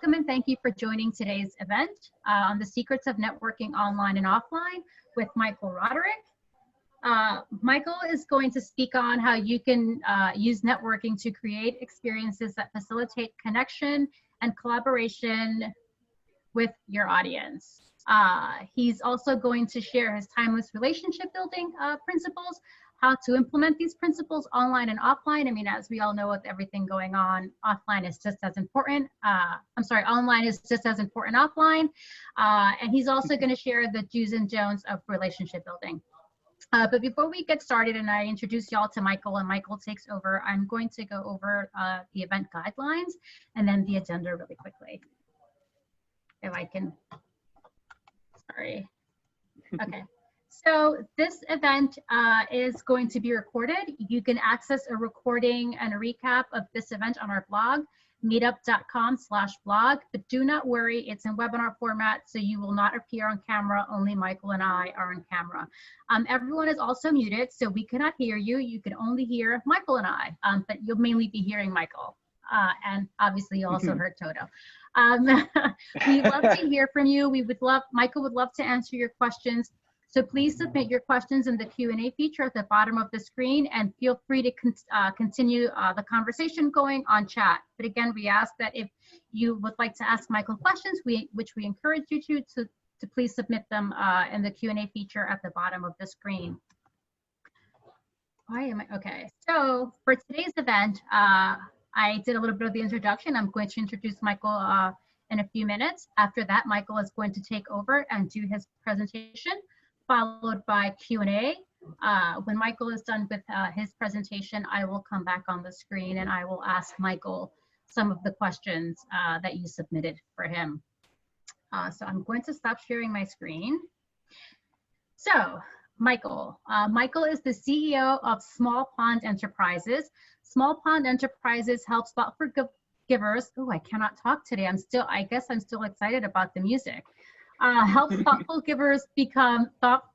Welcome and thank you for joining today's event on the secrets of networking online and offline with Michael Roderick. Michael is going to speak on how you can use networking to create experiences that facilitate connection and collaboration with your audience. He's also going to share his timeless relationship building principles, how to implement these principles online and offline. I mean, as we all know, with everything going on, offline is just as important. Online is just as important offline. And he's also going to share the do's and don'ts of relationship building. But before we get started and I introduce y'all to Michael and Michael takes over, I'm going to go over the event guidelines and then the agenda really quickly. If I can, sorry. Okay. So this event is going to be recorded. You can access a recording and a recap of this event on our blog, meetup.com/blog, but do not worry, it's in webinar format, so you will not appear on camera. Only Michael and I are on camera. Everyone is also muted, so we cannot hear you. You can only hear Michael and I, but you'll mainly be hearing Michael. And obviously you also heard Toto. We'd love to hear from you. Michael would love to answer your questions. So please submit your questions in the Q&A feature at the bottom of the screen and feel free to continue the conversation going on chat. But again, we ask that if you would like to ask Michael questions, which we encourage you to please submit them in the Q&A feature at the bottom of the screen. Okay, so for today's event, I did a little bit of the introduction. I'm going to introduce Michael in a few minutes. After that, Michael is going to take over and do his presentation, followed by Q&A. When Michael is done with his presentation, I will come back on the screen and I will ask Michael some of the questions that you submitted for him. So I'm going to stop sharing my screen. So Michael is the CEO of Small Pond Enterprises. Small Pond Enterprises helps thoughtful givers. Oh, I cannot talk today. I guess I'm still excited about the music. Help thoughtful givers become thought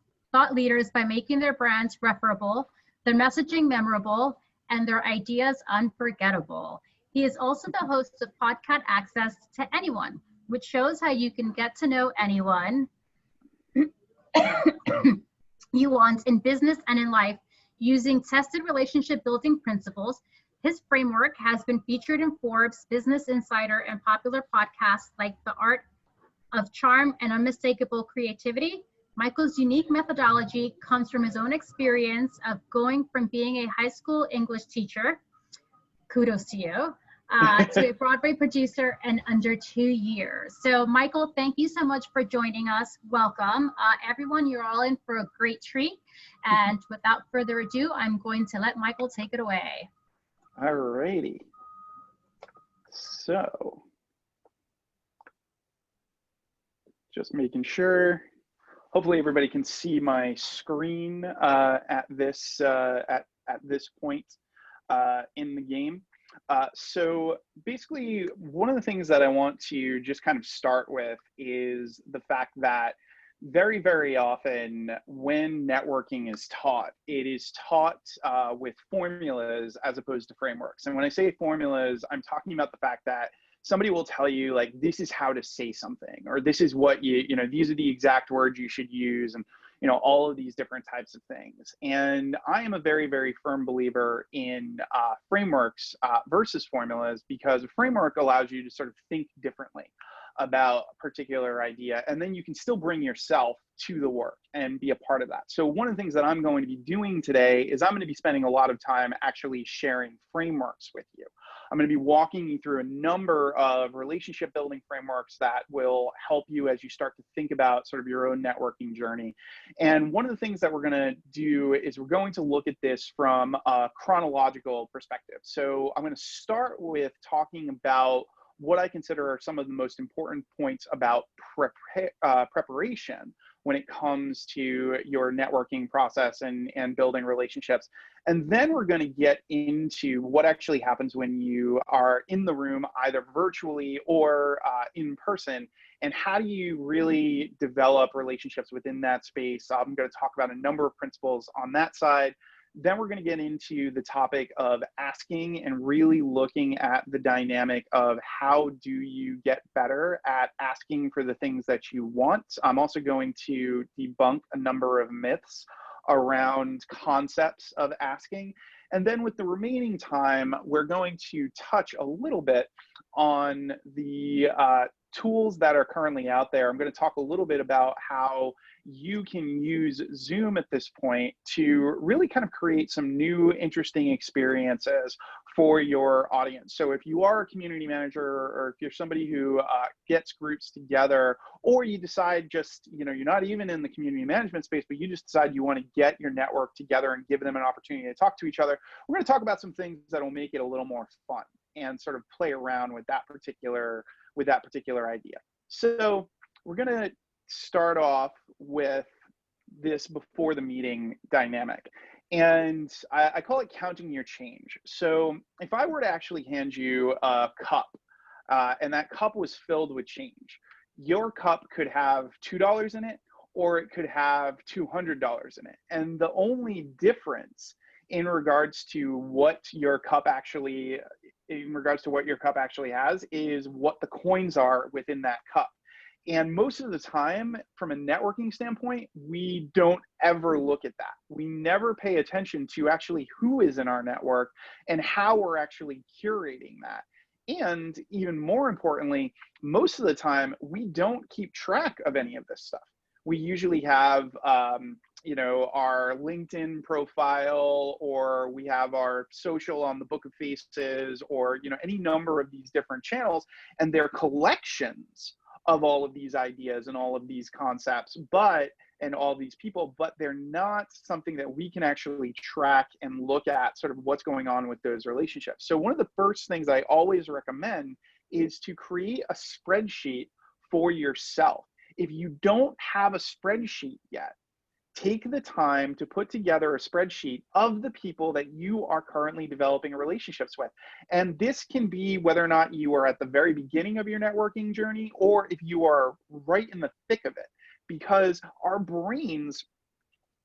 leaders by making their brands referable, their messaging memorable, and their ideas unforgettable. He is also the host of Podcast Access to Anyone, which shows how you can get to know anyone you want in business and in life using tested relationship building principles. His framework has been featured in Forbes, Business Insider, and popular podcasts like The Art of Charm and Unmistakable Creativity. Michael's unique methodology comes from his own experience of going from being a high school English teacher, kudos to you, to a Broadway producer in under 2 years. So Michael, thank you so much for joining us. Welcome. Everyone, you're all in for a great treat. And without further ado, I'm going to let Michael take it away. All righty. So, just making sure. Hopefully everybody can see my screen at this point in the game. So basically, one of the things that I want to just kind of start with is the fact that very, very often when networking is taught, it is taught with formulas as opposed to frameworks. And when I say formulas, I'm talking about the fact that somebody will tell you, like, this is how to say something, or this is what these are the exact words you should use, and all of these different types of things. And I am a very, very firm believer in frameworks versus formulas, because a framework allows you to sort of think differently about a particular idea, and then you can still bring yourself to the work and be a part of that. So one of the things that I'm going to be doing today is I'm going to be spending a lot of time actually sharing frameworks with you. I'm going to be walking you through a number of relationship building frameworks that will help you as you start to think about sort of your own networking journey. And one of the things that we're going to do is we're going to look at this from a chronological perspective. So I'm going to start with talking about what I consider are some of the most important points about preparation when it comes to your networking process and building relationships. And then we're going to get into what actually happens when you are in the room, either virtually or in person, and how do you really develop relationships within that space. I'm going to talk about a number of principles on that side. Then we're going to get into the topic of asking and really looking at the dynamic of how do you get better at asking for the things that you want. I'm also going to debunk a number of myths around concepts of asking. And then with the remaining time, we're going to touch a little bit on the tools that are currently out there. I'm going to talk a little bit about how you can use Zoom at this point to really kind of create some new interesting experiences for your audience. So if you are a community manager, or if you're somebody who gets groups together, or you decide just, you're not even in the community management space, but you just decide you want to get your network together and give them an opportunity to talk to each other, we're going to talk about some things that will make it a little more fun and sort of play around with that particular idea. So we're going to start off with this before the meeting dynamic. And I call it counting your change. So if I were to actually hand you a cup and that cup was filled with change, your cup could have $2 in it, or it could have $200 in it. And the only difference in regards to what your cup actually has is what the coins are within that cup. And most of the time, from a networking standpoint, we don't ever look at that. We never pay attention to actually who is in our network and how we're actually curating that. And even more importantly, most of the time, we don't keep track of any of this stuff. We usually have, our LinkedIn profile, or we have our social on the Book of Faces, or, any number of these different channels, and they're collections of all of these ideas and all of these concepts, and all these people, but they're not something that we can actually track and look at sort of what's going on with those relationships. So one of the first things I always recommend is to create a spreadsheet for yourself. If you don't have a spreadsheet yet, take the time to put together a spreadsheet of the people that you are currently developing relationships with. And this can be whether or not you are at the very beginning of your networking journey, or if you are right in the thick of it, because our brains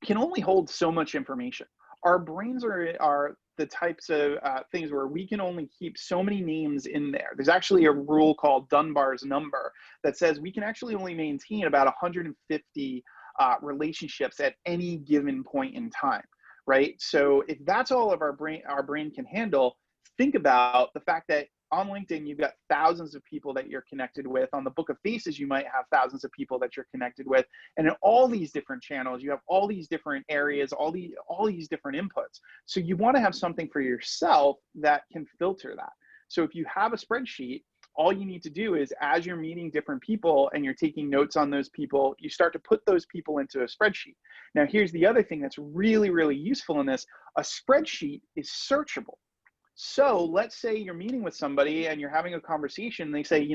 can only hold so much information. Our brains are the types of things where we can only keep so many names in there. There's actually a rule called Dunbar's number that says we can actually only maintain about 150 relationships at any given point in time, right? So if that's all of our brain can handle, think about the fact that on LinkedIn, you've got thousands of people that you're connected with. On the Book of Faces, you might have thousands of people that you're connected with. And in all these different channels, you have all these different areas, all these different inputs. So you want to have something for yourself that can filter that. So if you have a spreadsheet, all you need to do is, as you're meeting different people and you're taking notes on those people, you start to put those people into a spreadsheet. Now, here's the other thing that's really, really useful in this. A spreadsheet is searchable. So let's say you're meeting with somebody and you're having a conversation, and they say,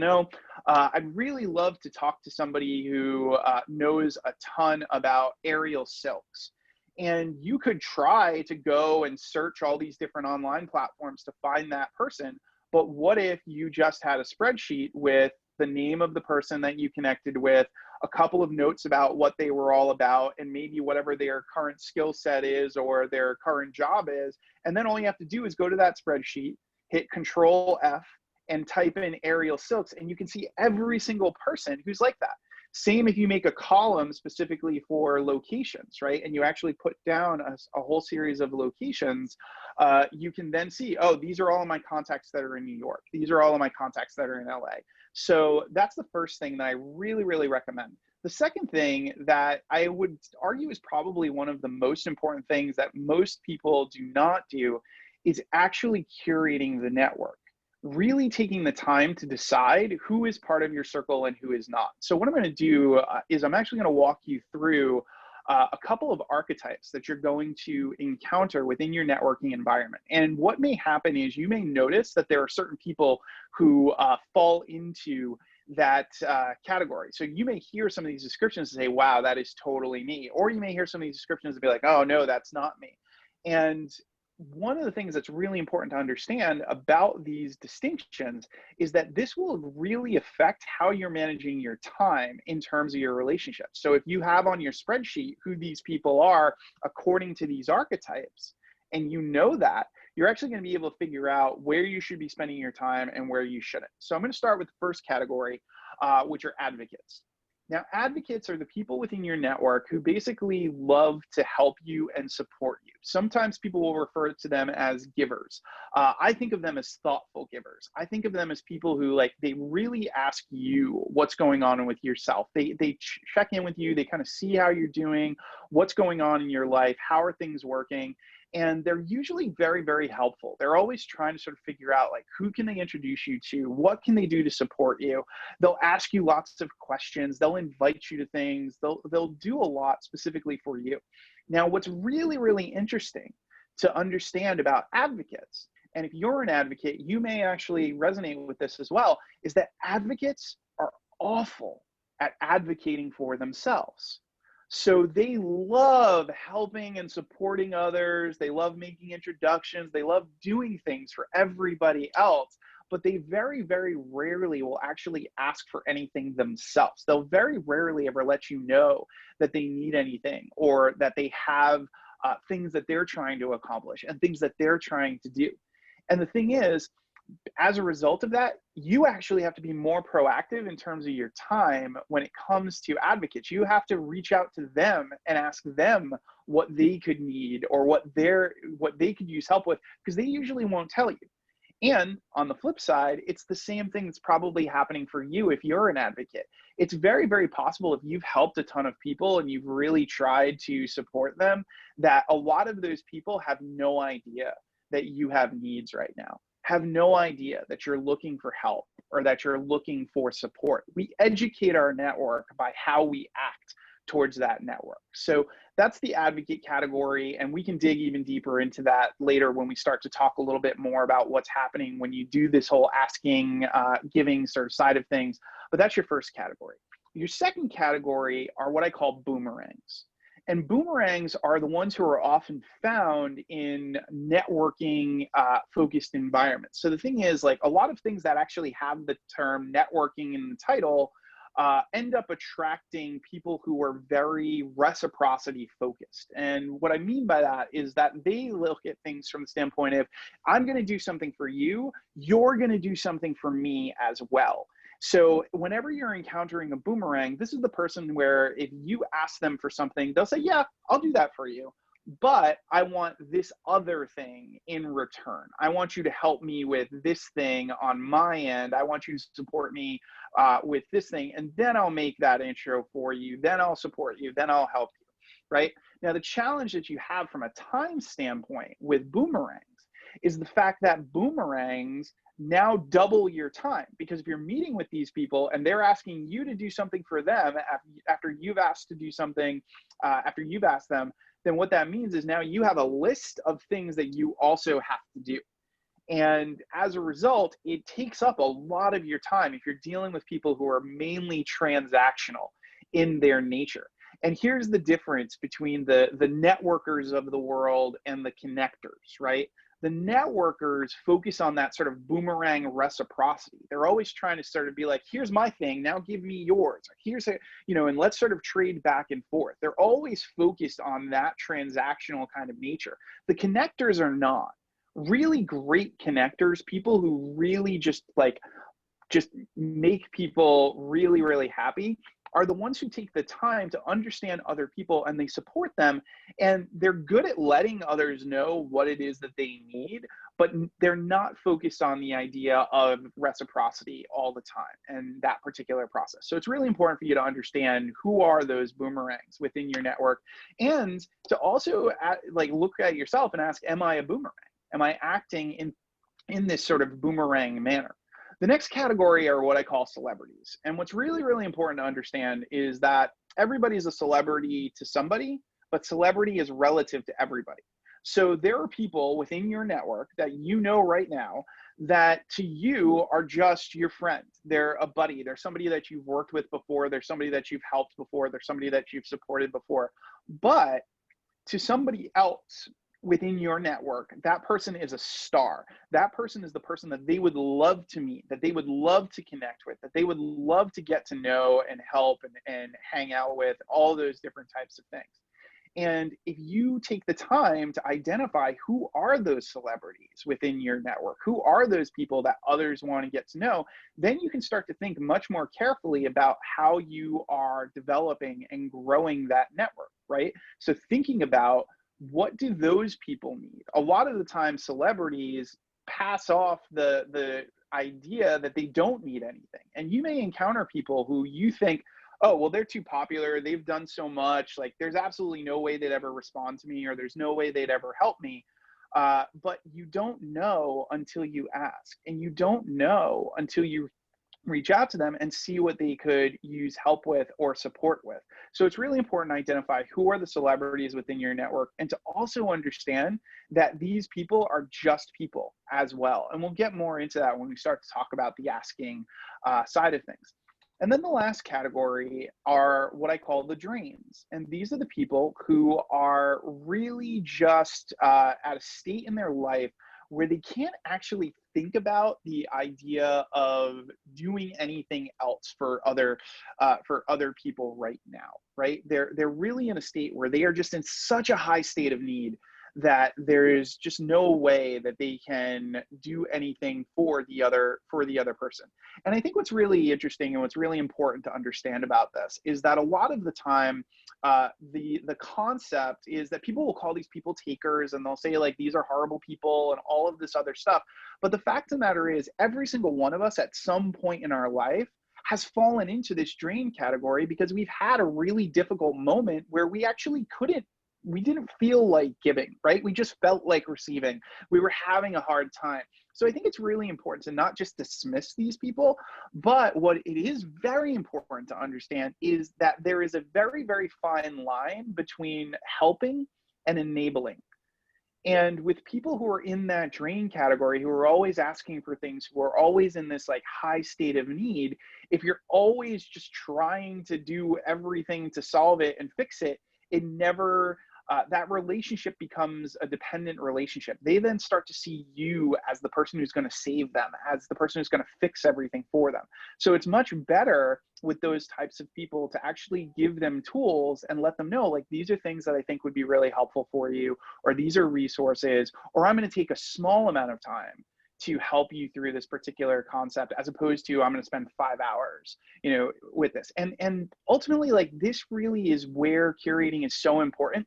I'd really love to talk to somebody who knows a ton about aerial silks. And you could try to go and search all these different online platforms to find that person. But what if you just had a spreadsheet with the name of the person that you connected with, a couple of notes about what they were all about, and maybe whatever their current skill set is or their current job is. And then all you have to do is go to that spreadsheet, hit Control F, and type in aerial silks, and you can see every single person who's like that. Same if you make a column specifically for locations, right? And you actually put down a whole series of locations, you can then see, oh, these are all of my contacts that are in New York. These are all of my contacts that are in LA. So that's the first thing that I really, really recommend. The second thing that I would argue is probably one of the most important things that most people do not do is actually curating the network. Really taking the time to decide who is part of your circle and who is not. So what I'm going to do is I'm actually going to walk you through a couple of archetypes that you're going to encounter within your networking environment. And what may happen is you may notice that there are certain people who fall into that category. So you may hear some of these descriptions and say, wow, that is totally me. Or you may hear some of these descriptions and be like, oh, no, that's not me. And one of the things that's really important to understand about these distinctions is that this will really affect how you're managing your time in terms of your relationships. So if you have on your spreadsheet who these people are according to these archetypes, and you know that, you're actually going to be able to figure out where you should be spending your time and where you shouldn't. So I'm going to start with the first category, which are advocates. Now, advocates are the people within your network who basically love to help you and support you. Sometimes people will refer to them as givers. I think of them as thoughtful givers. I think of them as people who, like, they really ask you what's going on with yourself. They check in with you. They kind of see how you're doing, what's going on in your life, how are things working. And they're usually very, very helpful. They're always trying to sort of figure out, like, who can they introduce you to? What can they do to support you? They'll ask you lots of questions. They'll invite you to things. They'll do a lot specifically for you. Now, what's really, really interesting to understand about advocates, and if you're an advocate, you may actually resonate with this as well, is that advocates are awful at advocating for themselves. So they love helping and supporting others. They love making introductions. They love doing things for everybody else, but they very, very rarely will actually ask for anything themselves. They'll very rarely ever let you know that they need anything, or that they have things that they're trying to accomplish and things that they're trying to do. And the thing is, as a result of that, you actually have to be more proactive in terms of your time when it comes to advocates. You have to reach out to them and ask them what they could need, or what they could use help with, because they usually won't tell you. And on the flip side, it's the same thing that's probably happening for you if you're an advocate. It's very, very possible, if you've helped a ton of people and you've really tried to support them, that a lot of those people have no idea that you have needs right now, have no idea that you're looking for help or that you're looking for support. We educate our network by how we act towards that network. So that's the advocate category, and we can dig even deeper into that later when we start to talk a little bit more about what's happening when you do this whole asking, giving sort of side of things. But that's your first category. Your second category are what I call boomerangs. And boomerangs are the ones who are often found in networking focused environments. So the thing is, like, a lot of things that actually have the term networking in the title end up attracting people who are very reciprocity focused. And what I mean by that is that they look at things from the standpoint of, I'm going to do something for you, you're going to do something for me as well. So whenever you're encountering a boomerang, this is the person where if you ask them for something, they'll say, yeah, I'll do that for you, but I want this other thing in return. I want you to help me with this thing on my end. I want you to support me with this thing, and then I'll make that intro for you. Then I'll support you. Then I'll help you, right? Now, the challenge that you have from a time standpoint with boomerangs is the fact that boomerangs now double your time, because if you're meeting with these people and they're asking you to do something for them after you've asked to do something, after you've asked them, then what that means is now you have a list of things that you also have to do. And as a result, it takes up a lot of your time if you're dealing with people who are mainly transactional in their nature. And here's the difference between the networkers of the world and the connectors, right? The networkers focus on that sort of boomerang reciprocity. They're always trying to sort of be like, here's my thing, now give me yours. Here's a, and let's sort of trade back and forth. They're always focused on that transactional kind of nature. The connectors are not. Really great connectors, people who really just make people really, really happy, are the ones who take the time to understand other people and they support them, and they're good at letting others know what it is that they need, but they're not focused on the idea of reciprocity all the time and that particular process. So it's really important for you to understand who are those boomerangs within your network, and to also look at yourself and ask, am I a boomerang? Am I acting in this sort of boomerang manner? The next category are what I call celebrities. And what's really, really important to understand is that everybody's a celebrity to somebody, but celebrity is relative to everybody. So there are people within your network that you know right now that to you are just your friend. They're a buddy. They're somebody that you've worked with before. They're somebody that you've helped before. They're somebody that you've supported before. But to somebody else within your network, that person is a star. That person is the person that they would love to meet, that they would love to connect with, that they would love to get to know and help and hang out with, all those different types of things. And if you take the time to identify who are those celebrities within your network, who are those people that others want to get to know, then you can start to think much more carefully about how you are developing and growing that network, right? So thinking about, what do those people need? A lot of the time, celebrities pass off the idea that they don't need anything. And you may encounter people who you think, oh, well, they're too popular, they've done so much, like there's absolutely no way they'd ever respond to me, or there's no way they'd ever help me. But you don't know until you ask, and you don't know until you reach out to them and see what they could use help with or support with. So it's really important to identify who are the celebrities within your network, and to also understand that these people are just people as well. And we'll get more into that when we start to talk about the asking side of things. And then the last category are what I call the drains. And these are the people who are really just at a state in their life where they can't actually think about the idea of doing anything else for other people right now, right? They're really in a state where they are just in such a high state of need that there is just no way that they can do anything for the other person. And I think what's really interesting and what's really important to understand about this is that a lot of the time, the concept is that people will call these people takers, and they'll say like, these are horrible people and all of this other stuff. But the fact of the matter is, every single one of us at some point in our life has fallen into this drain category, because we've had a really difficult moment where we actually we didn't feel like giving, right? We just felt like receiving. We were having a hard time. So I think it's really important to not just dismiss these people, but what it is very important to understand is that there is a very, very fine line between helping and enabling. And with people who are in that drain category, who are always asking for things, who are always in this like high state of need, if you're always just trying to do everything to solve it and fix it, it never, that relationship becomes a dependent relationship. They then start to see you as the person who's going to save them, as the person who's going to fix everything for them. So it's much better with those types of people to actually give them tools and let them know, like, these are things that I think would be really helpful for you, or these are resources, or I'm going to take a small amount of time to help you through this particular concept, as opposed to I'm going to spend 5 hours, with this. And ultimately, like, this really is where curating is so important.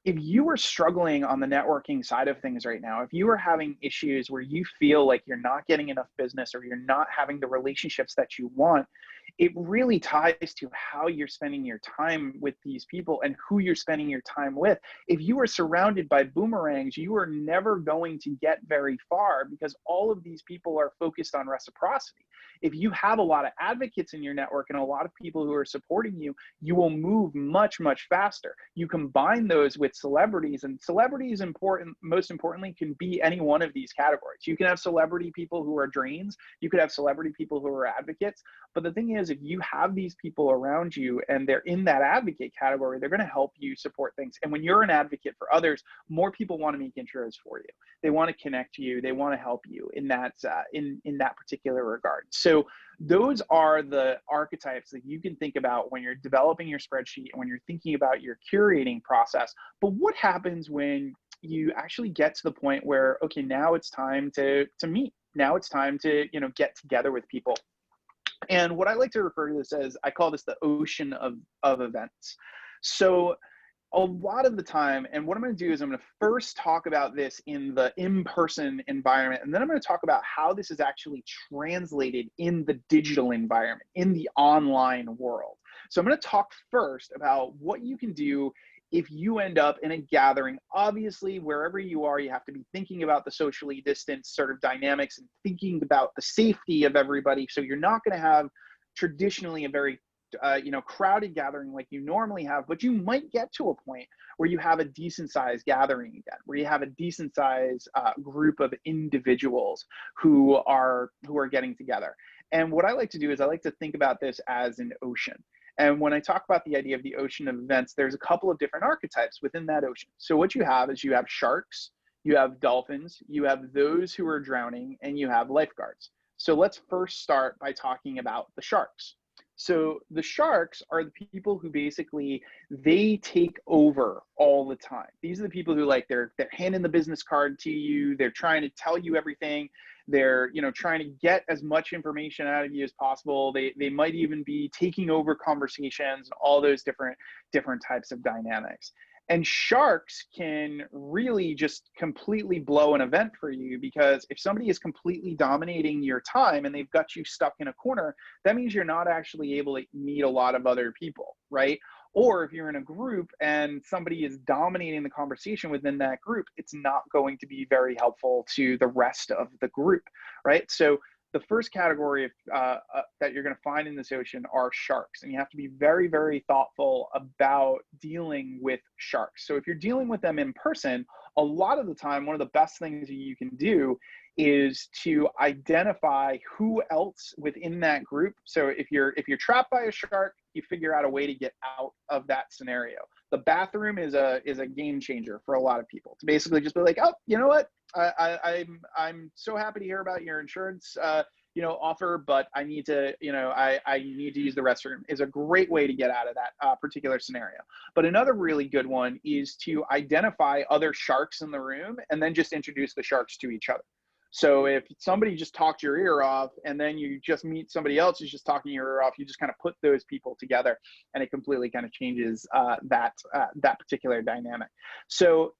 If you are struggling on the networking side of things right now, if you are having issues where you feel like you're not getting enough business, or you're not having the relationships that you want, it really ties to how you're spending your time with these people and who you're spending your time with. If you are surrounded by boomerangs, you are never going to get very far, because all of these people are focused on reciprocity. If you have a lot of advocates in your network and a lot of people who are supporting you, you will move much, much faster. You combine those with celebrities, and celebrities, most importantly, can be any one of these categories. You can have celebrity people who are drains. You could have celebrity people who are advocates. But the thing is, if you have these people around you and they're in that advocate category, they're going to help you support things. And when you're an advocate for others, more people want to make intros for you. They want to connect you. They want to help you in that in that particular regard. So those are the archetypes that you can think about when you're developing your spreadsheet and when you're thinking about your curating process. But what happens when you actually get to the point where, okay, now it's time to meet. Now it's time to, get together with people. And what I like to refer to this as, I call this the ocean of events. So a lot of the time, and what I'm going to do is I'm going to first talk about this in the in-person environment, and then I'm going to talk about how this is actually translated in the digital environment, in the online world. So I'm going to talk first about what you can do if you end up in a gathering. Obviously, wherever you are, you have to be thinking about the socially distanced sort of dynamics and thinking about the safety of everybody. So you're not going to have traditionally a very crowded gathering like you normally have, but you might get to a point where you have a decent sized gathering again, where you have a decent sized group of individuals who are getting together. And what I like to do is I like to think about this as an ocean. And when I talk about the idea of the ocean of events, there's a couple of different archetypes within that ocean. So what you have is you have sharks, you have dolphins, you have those who are drowning, and you have lifeguards. So let's first start by talking about the sharks. So the sharks are the people who basically, they take over all the time. These are the people who, like, they're handing the business card to you. They're trying to tell you everything. They're, you know, trying to get as much information out of you as possible. They might even be taking over conversations and all those different types of dynamics. And sharks can really just completely blow an event for you, because if somebody is completely dominating your time and they've got you stuck in a corner, that means you're not actually able to meet a lot of other people, right? Or if you're in a group and somebody is dominating the conversation within that group, it's not going to be very helpful to the rest of the group, right? So the first category of, that you're going to find in this ocean are sharks, and you have to be very, very thoughtful about dealing with sharks. So if you're dealing with them in person, a lot of the time, one of the best things that you can do is to identify who else within that group. So if you're trapped by a shark, you figure out a way to get out of that scenario. The bathroom is a game changer for a lot of people, to basically just be like, oh, you know what? I'm so happy to hear about your insurance, you know, offer, but I need to, you know, I need to use the restroom, is a great way to get out of that particular scenario. But another really good one is to identify other sharks in the room and then just introduce the sharks to each other. So if somebody just talked your ear off and then you just meet somebody else who's just talking your ear off, you just kind of put those people together, and it completely kind of changes that particular dynamic. So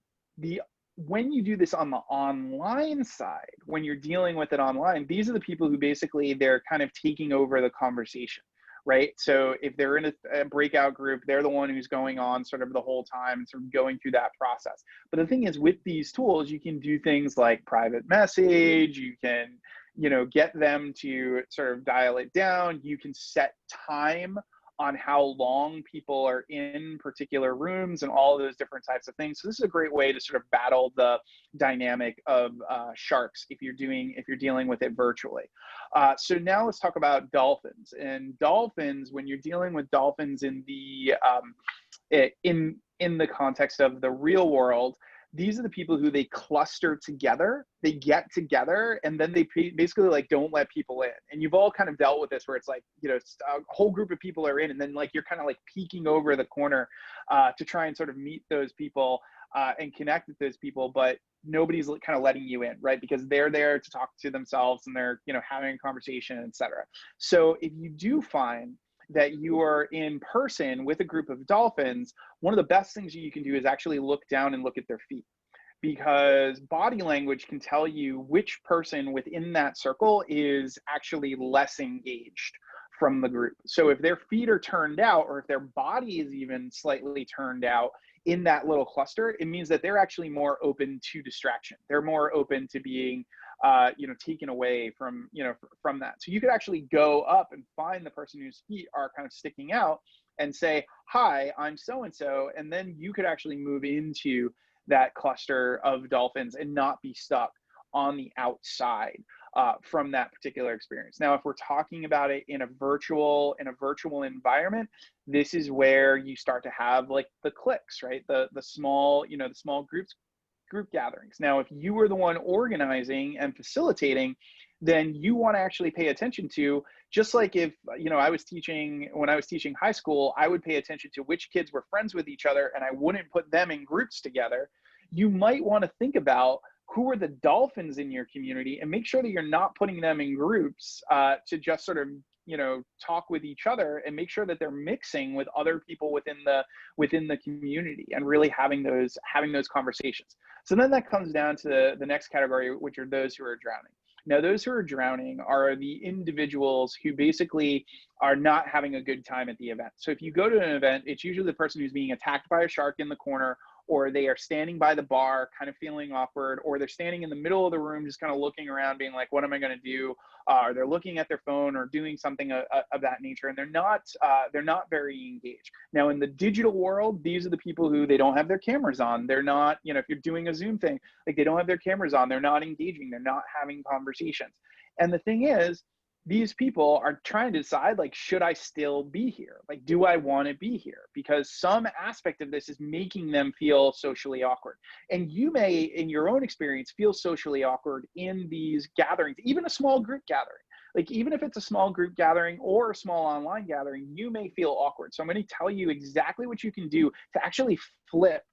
when you do this on the online side, when you're dealing with it online, these are the people who basically, they're kind of taking over the conversation, right? So if they're in a breakout group, they're the one who's going on sort of the whole time, sort of going through that process. But the thing is, with these tools, you can do things like private message, you can, you know, get them to sort of dial it down, you can set time on how long people are in particular rooms and all of those different types of things. So this is a great way to sort of battle the dynamic of sharks if you're dealing with it virtually. So now let's talk about dolphins. And dolphins, when you're dealing with dolphins in the in the context of the real world, these are the people who they cluster together, they get together, and then they basically like don't let people in. And you've all kind of dealt with this, where it's like, you know, a whole group of people are in, and then like you're kind of like peeking over the corner to try and sort of meet those people and connect with those people, but nobody's kind of letting you in, right? Because they're there to talk to themselves and they're, you know, having a conversation, etc. So if you do find that you are in person with a group of dolphins, one of the best things you can do is actually look down and look at their feet, because body language can tell you which person within that circle is actually less engaged from the group. So if their feet are turned out, or if their body is even slightly turned out in that little cluster, it means that they're actually more open to distraction. They're more open to being you know, taken away from, you know, from that. So you could actually go up and find the person whose feet are kind of sticking out and say, hi, I'm so-and-so. And then you could actually move into that cluster of dolphins and not be stuck on the outside from that particular experience. Now, if we're talking about it in a virtual environment, this is where you start to have like the cliques, right? The small, you know, the small group gatherings. Now, if you were the one organizing and facilitating, then you want to actually pay attention to, just like if, you know, when I was teaching high school, I would pay attention to which kids were friends with each other, and I wouldn't put them in groups together. You might want to think about who are the dolphins in your community and make sure that you're not putting them in groups to just sort of, you know, talk with each other, and make sure that they're mixing with other people within the community and really having those conversations. So then that comes down to the next category, which are those who are drowning. Now, those who are drowning are the individuals who basically are not having a good time at the event. So if you go to an event, it's usually the person who's being attacked by a shark in the corner, or they are standing by the bar kind of feeling awkward, or they're standing in the middle of the room just kind of looking around being like, what am I going to do? Or they're looking at their phone or doing something of that nature, and they're not very engaged. Now, in the digital world, these are the people who they don't have their cameras on. They're not, you know, if you're doing a Zoom thing, like they don't have their cameras on, they're not engaging, they're not having conversations. And the thing is, these people are trying to decide, like, should I still be here? Like, do I want to be here? Because some aspect of this is making them feel socially awkward. And you may, in your own experience, feel socially awkward in these gatherings, even a small group gathering. Like, even if it's a small group gathering or a small online gathering, you may feel awkward. So I'm going to tell you exactly what you can do to actually flip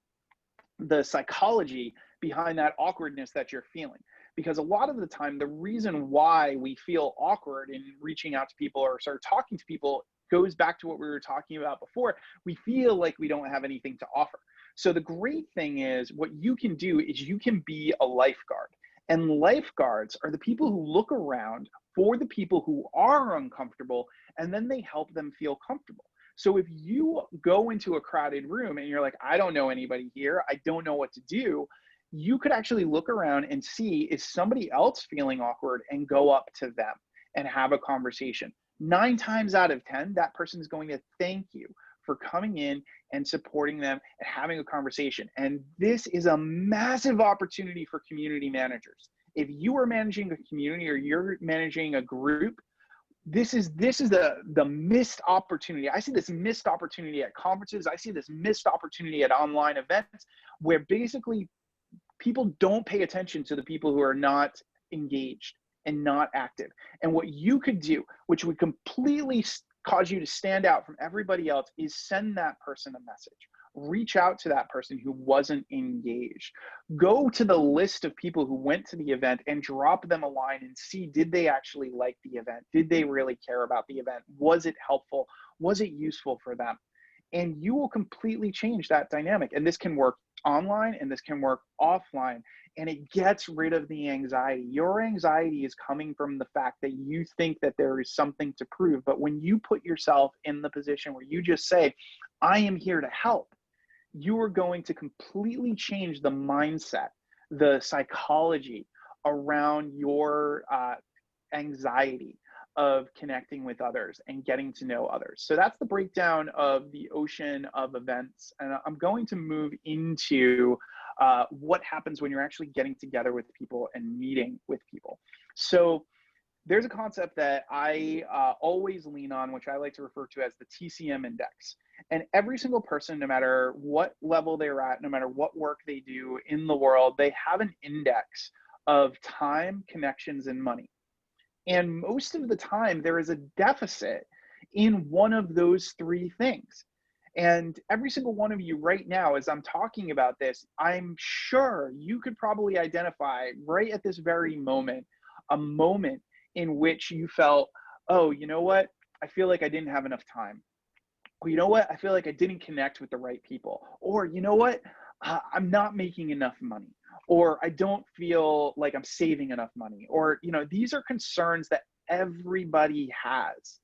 the psychology behind that awkwardness that you're feeling. Because a lot of the time, the reason why we feel awkward in reaching out to people or start talking to people goes back to what we were talking about before. We feel like we don't have anything to offer. So the great thing is, what you can do is you can be a lifeguard. And lifeguards are the people who look around for the people who are uncomfortable, and then they help them feel comfortable. So if you go into a crowded room and you're like, I don't know anybody here, I don't know what to do, you could actually look around and see, is somebody else feeling awkward, and go up to them and have a conversation. 9 times out of 10, that person is going to thank you for coming in and supporting them and having a conversation. And this is a massive opportunity for community managers. If you are managing a community or you're managing a group, this is the missed opportunity. I see this missed opportunity at conferences. I see this missed opportunity at online events, where basically people don't pay attention to the people who are not engaged and not active. And what you could do, which would completely cause you to stand out from everybody else, is send that person a message. Reach out to that person who wasn't engaged. Go to the list of people who went to the event and drop them a line and see, did they actually like the event? Did they really care about the event? Was it helpful? Was it useful for them? And you will completely change that dynamic. And this can work online and this can work offline. And it gets rid of the anxiety. Your anxiety is coming from the fact that you think that there is something to prove. But when you put yourself in the position where you just say, I am here to help, you are going to completely change the mindset, the psychology around your anxiety of connecting with others and getting to know others. So that's the breakdown of the ocean of events. And I'm going to move into what happens when you're actually getting together with people and meeting with people. So there's a concept that I always lean on, which I like to refer to as the TCM index. And every single person, no matter what level they're at, no matter what work they do in the world, they have an index of time, connections, and money. And most of the time, there is a deficit in one of those 3 things. And every single one of you right now, as I'm talking about this, I'm sure you could probably identify right at this very moment, a moment in which you felt, oh, you know what? I feel like I didn't have enough time. Or, you know what? I feel like I didn't connect with the right people. Or, you know what? I'm not making enough money. Or I don't feel like I'm saving enough money. Or, you know, these are concerns that everybody has.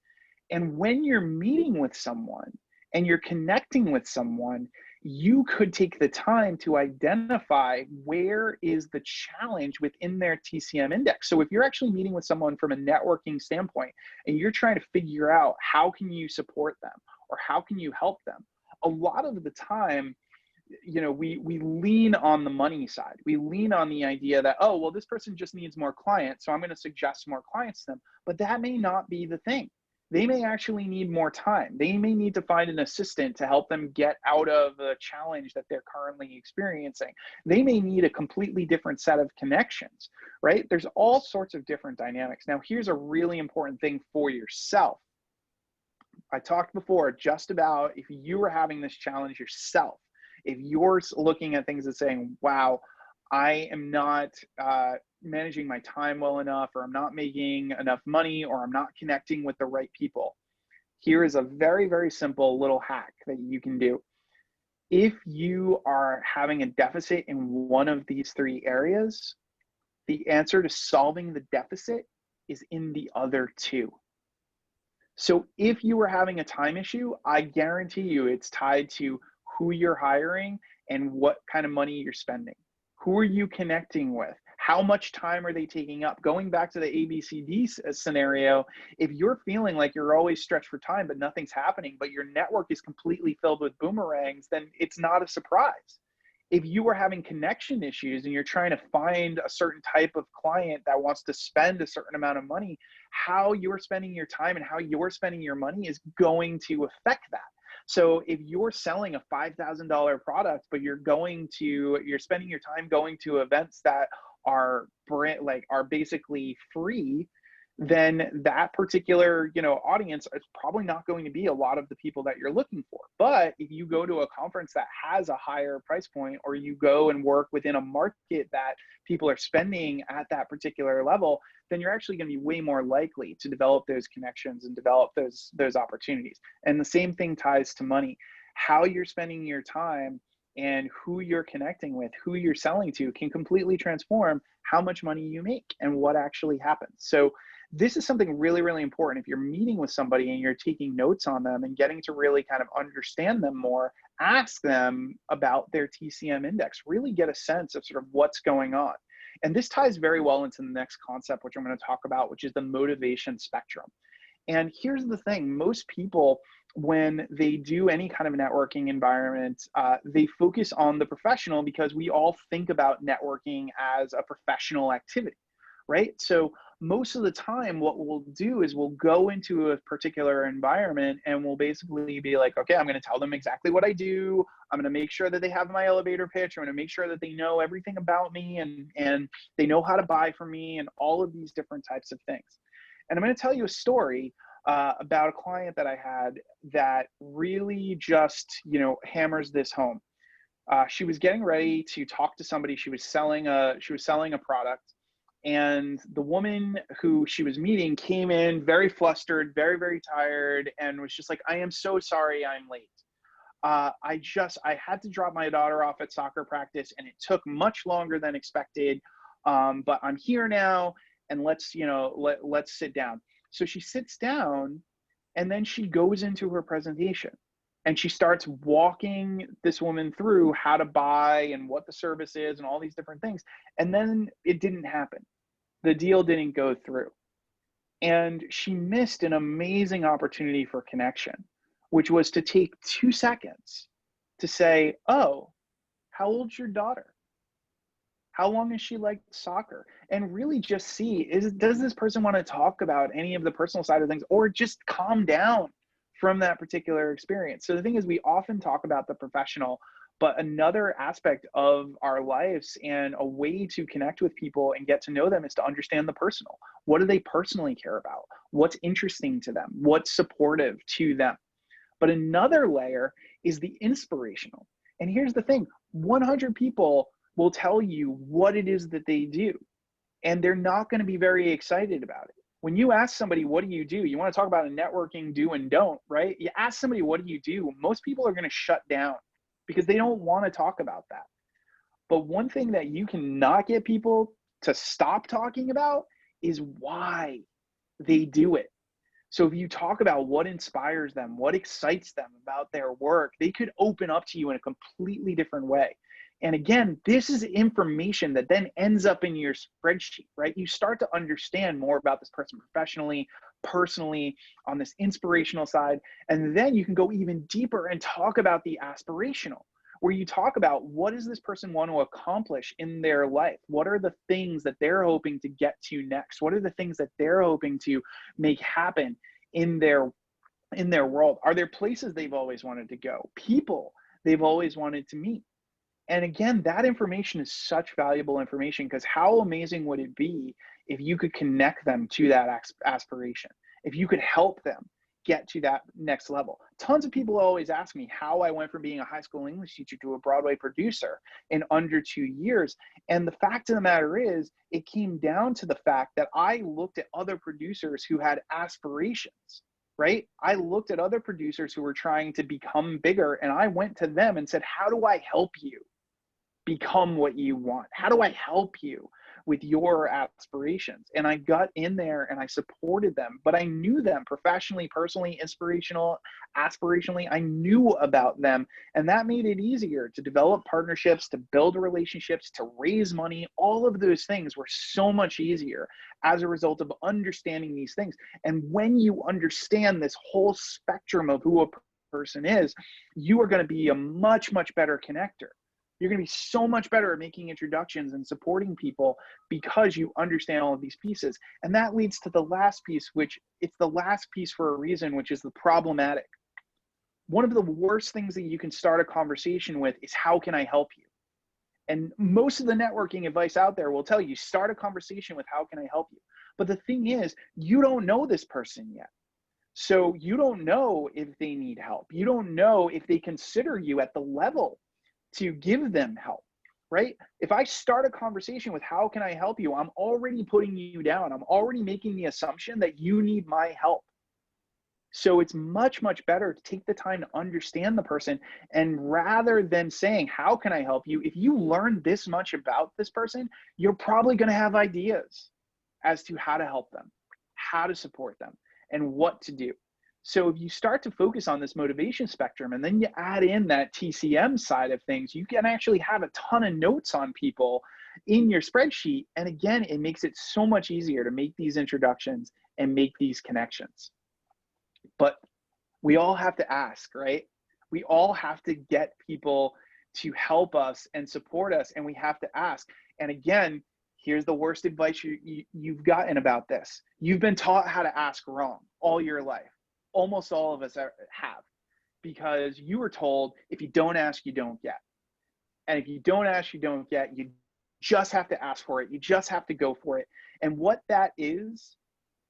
And when you're meeting with someone and you're connecting with someone, you could take the time to identify where is the challenge within their TCM index. So if you're actually meeting with someone from a networking standpoint and you're trying to figure out how can you support them or how can you help them, a lot of the time, you know, we lean on the money side. We lean on the idea that, oh, well, this person just needs more clients, so I'm going to suggest more clients to them. But that may not be the thing. They may actually need more time. They may need to find an assistant to help them get out of the challenge that they're currently experiencing. They may need a completely different set of connections, right? There's all sorts of different dynamics. Now, here's a really important thing for yourself. I talked before just about if you were having this challenge yourself, if you're looking at things and saying, wow, I am not managing my time well enough, or I'm not making enough money, or I'm not connecting with the right people. Here is a very, very simple little hack that you can do. If you are having a deficit in one of these 3 areas, the answer to solving the deficit is in the other 2. So if you are having a time issue, I guarantee you it's tied to who you're hiring and what kind of money you're spending. Who are you connecting with? How much time are they taking up? Going back to the ABCD scenario, if you're feeling like you're always stretched for time, but nothing's happening, but your network is completely filled with boomerangs, then it's not a surprise. If you are having connection issues and you're trying to find a certain type of client that wants to spend a certain amount of money, how you're spending your time and how you're spending your money is going to affect that. So if you're selling a $5,000 product, but you're spending your time going to events that are basically free, then that particular, audience is probably not going to be a lot of the people that you're looking for. But if you go to a conference that has a higher price point, or you go and work within a market that people are spending at that particular level, then you're actually going to be way more likely to develop those connections and develop those opportunities. And the same thing ties to money. How you're spending your time and who you're connecting with, who you're selling to, can completely transform how much money you make and what actually happens. So this is something really, really important. If you're meeting with somebody and you're taking notes on them and getting to really kind of understand them more, ask them about their TCM index, really get a sense of sort of what's going on. And this ties very well into the next concept, which I'm going to talk about, which is the motivation spectrum. And here's the thing, most people, when they do any kind of networking environment, they focus on the professional, because we all think about networking as a professional activity, right? So most of the time, what we'll do is we'll go into a particular environment and we'll basically be like, okay, I'm going to tell them exactly what I do. I'm going to make sure that they have my elevator pitch. I'm going to make sure that they know everything about me, and they know how to buy from me, and all of these different types of things. And I'm going to tell you a story about a client that I had that really just, hammers this home. She was getting ready to talk to somebody. She was selling a product, and the woman who she was meeting came in very flustered, very, very tired, and was just like, I am so sorry I'm late. I had to drop my daughter off at soccer practice, and it took much longer than expected. But I'm here now, and let's sit down. So she sits down, and then she goes into her presentation, and she starts walking this woman through how to buy and what the service is and all these different things. And then it didn't happen. The deal didn't go through. And she missed an amazing opportunity for connection, which was to take 2 seconds to say, oh, how old's your daughter? How long has she liked soccer? And really just see, does this person want to talk about any of the personal side of things, or just calm down from that particular experience? So the thing is, we often talk about the professional, but another aspect of our lives and a way to connect with people and get to know them is to understand the personal. What do they personally care about? What's interesting to them? What's supportive to them? But another layer is the inspirational. And here's the thing, 100 people will tell you what it is that they do, and they're not going to be very excited about it. When you ask somebody, what do? You want to talk about a networking do and don't, right? You ask somebody, what do? Most people are going to shut down because they don't want to talk about that. But one thing that you cannot get people to stop talking about is why they do it. So if you talk about what inspires them, what excites them about their work, they could open up to you in a completely different way. And again, this is information that then ends up in your spreadsheet, right? You start to understand more about this person professionally, personally, on this inspirational side. And then you can go even deeper and talk about the aspirational, where you talk about what does this person want to accomplish in their life? What are the things that they're hoping to get to next? What are the things that they're hoping to make happen in their world? Are there places they've always wanted to go? People they've always wanted to meet? And again, that information is such valuable information, because how amazing would it be if you could connect them to that aspiration, if you could help them get to that next level. Tons of people always ask me how I went from being a high school English teacher to a Broadway producer in under 2 years. And the fact of the matter is, it came down to the fact that I looked at other producers who had aspirations, right? I looked at other producers who were trying to become bigger, and I went to them and said, how do I help you become what you want? How do I help you with your aspirations? And I got in there and I supported them, but I knew them professionally, personally, aspirationally. I knew about them, and that made it easier to develop partnerships, to build relationships, to raise money. All of those things were so much easier as a result of understanding these things. And when you understand this whole spectrum of who a person is, you are going to be a much, much better connector. You're going to be so much better at making introductions and supporting people because you understand all of these pieces. And that leads to the last piece, which it's the last piece for a reason, which is the problematic. One of the worst things that you can start a conversation with is, how can I help you? And most of the networking advice out there will tell you, start a conversation with, how can I help you? But the thing is, you don't know this person yet. So you don't know if they need help. You don't know if they consider you at the level to give them help, right? If I start a conversation with how can I help you, I'm already putting you down. I'm already making the assumption that you need my help. So it's much, much better to take the time to understand the person. And rather than saying, how can I help you? If you learn this much about this person, you're probably going to have ideas as to how to help them, how to support them, and what to do. So if you start to focus on this motivation spectrum and then you add in that TCM side of things, you can actually have a ton of notes on people in your spreadsheet. And again, it makes it so much easier to make these introductions and make these connections. But we all have to ask, right? We all have to get people to help us and support us, and we have to ask. And again, here's the worst advice you've gotten about this. You've been taught how to ask wrong all your life. Almost all of us have, because you were told if you don't ask, you don't get. And if you don't ask, you don't get. You just have to ask for it. You just have to go for it. And what that is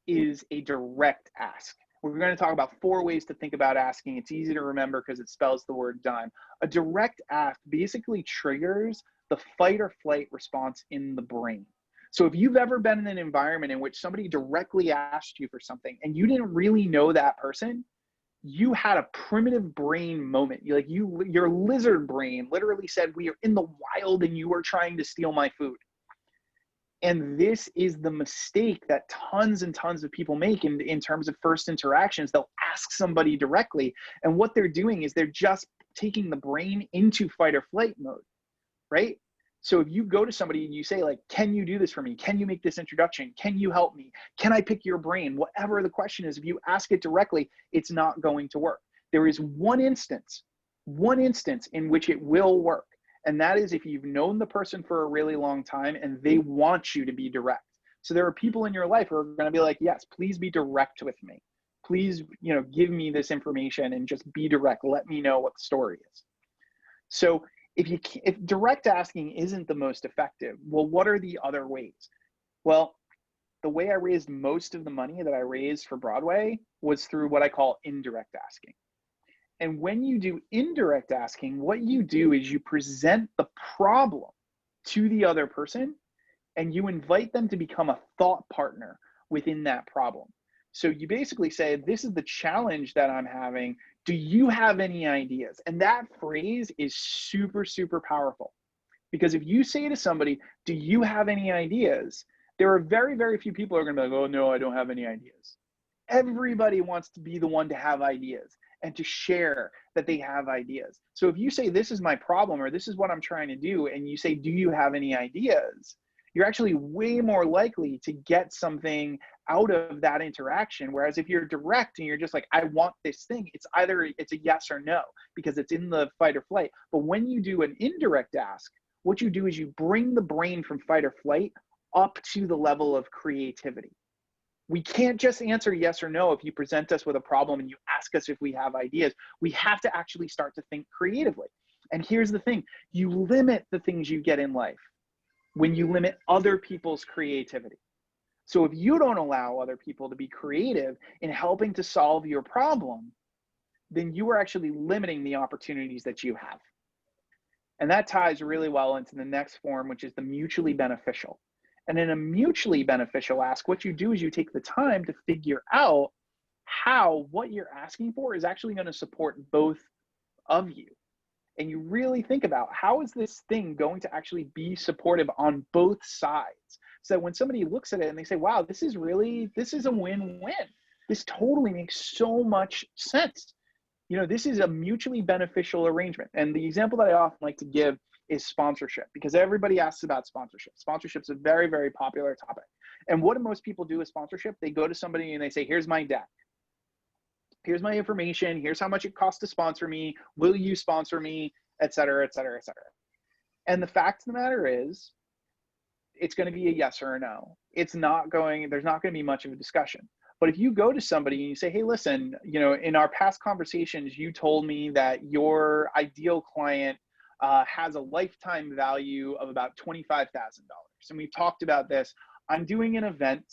a direct ask. We're going to talk about 4 ways to think about asking. It's easy to remember because it spells the word dime. A direct ask basically triggers the fight or flight response in the brain. So if you've ever been in an environment in which somebody directly asked you for something and you didn't really know that person, you had a primitive brain moment. Your lizard brain literally said, we are in the wild and you are trying to steal my food. And this is the mistake that tons and tons of people make in terms of first interactions. They'll ask somebody directly, and what they're doing is they're just taking the brain into fight or flight mode, right? So if you go to somebody and you say, like, can you do this for me? Can you make this introduction? Can you help me? Can I pick your brain? Whatever the question is, if you ask it directly, it's not going to work. There is one instance in which it will work. And that is if you've known the person for a really long time and they want you to be direct. So there are people in your life who are going to be like, yes, please be direct with me. Please, give me this information and just be direct. Let me know what the story is. So if direct asking isn't the most effective, well, what are the other ways? Well, the way I raised most of the money that I raised for Broadway was through what I call indirect asking. And when you do indirect asking, what you do is you present the problem to the other person and you invite them to become a thought partner within that problem. So you basically say, this is the challenge that I'm having. Do you have any ideas? And that phrase is super, super powerful. Because if you say to somebody, do you have any ideas? There are very, very few people who are going to be like, oh, no, I don't have any ideas. Everybody wants to be the one to have ideas and to share that they have ideas. So if you say, this is my problem, or this is what I'm trying to do, and you say, do you have any ideas? You're actually way more likely to get something out of that interaction. Whereas if you're direct and you're just like, I want this thing, it's a yes or no, because it's in the fight or flight. But when you do an indirect ask, what you do is you bring the brain from fight or flight up to the level of creativity. We can't just answer yes or no if you present us with a problem and you ask us if we have ideas. We have to actually start to think creatively. And here's the thing, you limit the things you get in life when you limit other people's creativity. So if you don't allow other people to be creative in helping to solve your problem, then you are actually limiting the opportunities that you have. And that ties really well into the next form, which is the mutually beneficial. And in a mutually beneficial ask, what you do is you take the time to figure out how what you're asking for is actually going to support both of you. And you really think about, how is this thing going to actually be supportive on both sides? So when somebody looks at it and they say, wow, this is a win-win. This totally makes so much sense. This is a mutually beneficial arrangement. And the example that I often like to give is sponsorship, because everybody asks about sponsorship. Sponsorship is a very, very popular topic. And what do most people do with sponsorship? They go to somebody and they say, here's my deck. Here's my information. Here's how much it costs to sponsor me. Will you sponsor me? Et cetera, et cetera, et cetera. And the fact of the matter is, it's going to be a yes or a no. There's not going to be much of a discussion. But if you go to somebody and you say, hey, listen, in our past conversations, you told me that your ideal client has a lifetime value of about $25,000. And we've talked about this. I'm doing an event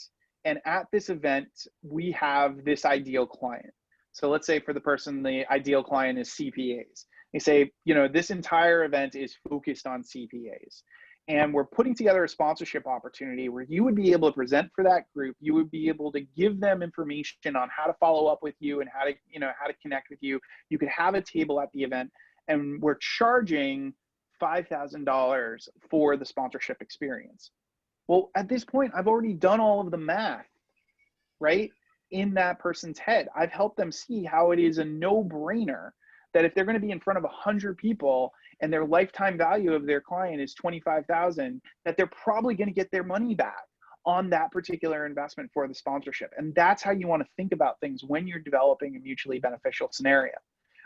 And at this event, we have this ideal client. So let's say for the person, the ideal client is CPAs. They say, you know, this entire event is focused on CPAs. And we're putting together a sponsorship opportunity where you would be able to present for that group. You would be able to give them information on how to follow up with you and how to, you know, how to connect with you. You could have a table at the event, and we're charging $5,000 for the sponsorship experience. Well, at this point, I've already done all of the math, right? In that person's head. I've helped them see how it is a no-brainer that if they're going to be in front of 100 people and their lifetime value of their client is $25,000, that they're probably going to get their money back on that particular investment for the sponsorship. And that's how you want to think about things when you're developing a mutually beneficial scenario,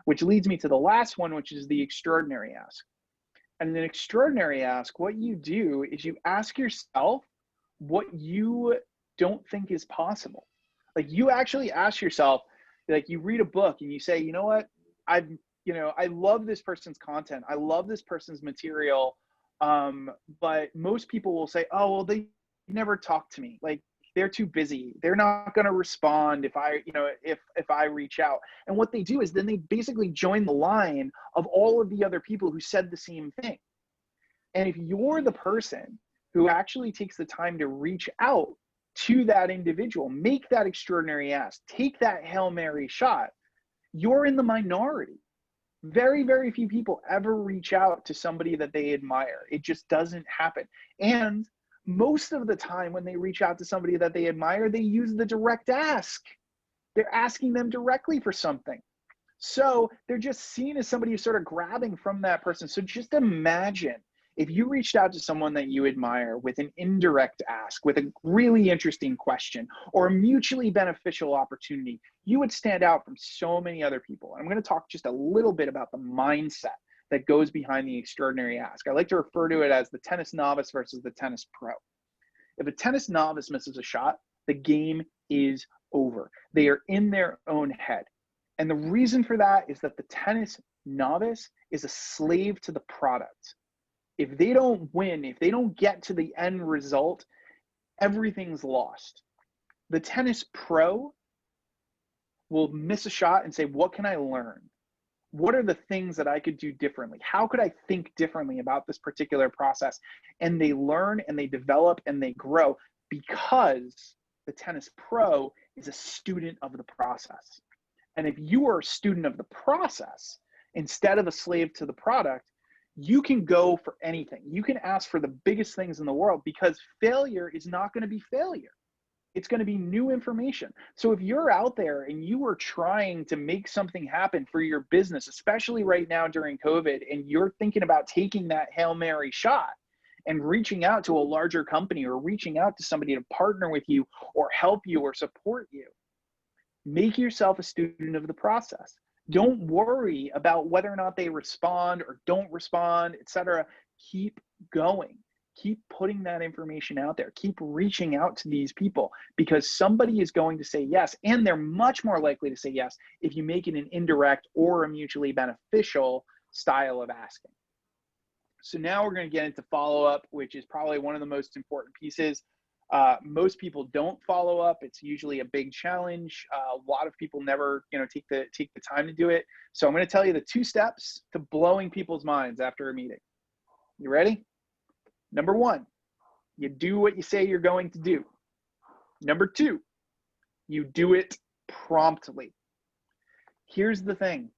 which leads me to the last one, which is the extraordinary ask. And in an extraordinary ask, what you do is you ask yourself what you don't think is possible. Like, you actually ask yourself, like, you read a book and you say, you know what, I love this person's content. I love this person's material. But most people will say, oh, well, they never talk to me. Like, they're too busy. They're not going to respond if I reach out. And what they do is then they basically join the line of all of the other people who said the same thing. And if you're the person who actually takes the time to reach out to that individual, make that extraordinary ask, take that Hail Mary shot, you're in the minority. Very, very few people ever reach out to somebody that they admire. It just doesn't happen. And most of the time when they reach out to somebody that they admire, they use the direct ask. They're asking them directly for something. So they're just seen as somebody who's sort of grabbing from that person. So just imagine if you reached out to someone that you admire with an indirect ask, with a really interesting question or a mutually beneficial opportunity, you would stand out from so many other people. I'm going to talk just a little bit about the mindset that goes behind the extraordinary ask. I like to refer to it as the tennis novice versus the tennis pro. If a tennis novice misses a shot, the game is over. They are in their own head. And the reason for that is that the tennis novice is a slave to the product. If they don't win, if they don't get to the end result, everything's lost. The tennis pro will miss a shot and say, what can I learn? What are the things that I could do differently? How could I think differently about this particular process? And they learn and they develop and they grow because the tennis pro is a student of the process. And if you are a student of the process instead of a slave to the product, you can go for anything. You can ask for the biggest things in the world because failure is not going to be failure. It's going to be new information. So if you're out there and you are trying to make something happen for your business, especially right now during COVID, and you're thinking about taking that Hail Mary shot and reaching out to a larger company or reaching out to somebody to partner with you or help you or support you, make yourself a student of the process. Don't worry about whether or not they respond or don't respond, etc. Keep going. Keep putting that information out there. Keep reaching out to these people because somebody is going to say yes, and they're much more likely to say yes if you make it an indirect or a mutually beneficial style of asking. So now we're going to get into follow-up, which is probably one of the most important pieces. Most people don't follow up. It's usually a big challenge. A lot of people never, take the time to do it. So I'm going to tell you the 2 steps to blowing people's minds after a meeting. You ready? Number 1, you do what you say you're going to do. Number 2, you do it promptly. Here's the thing.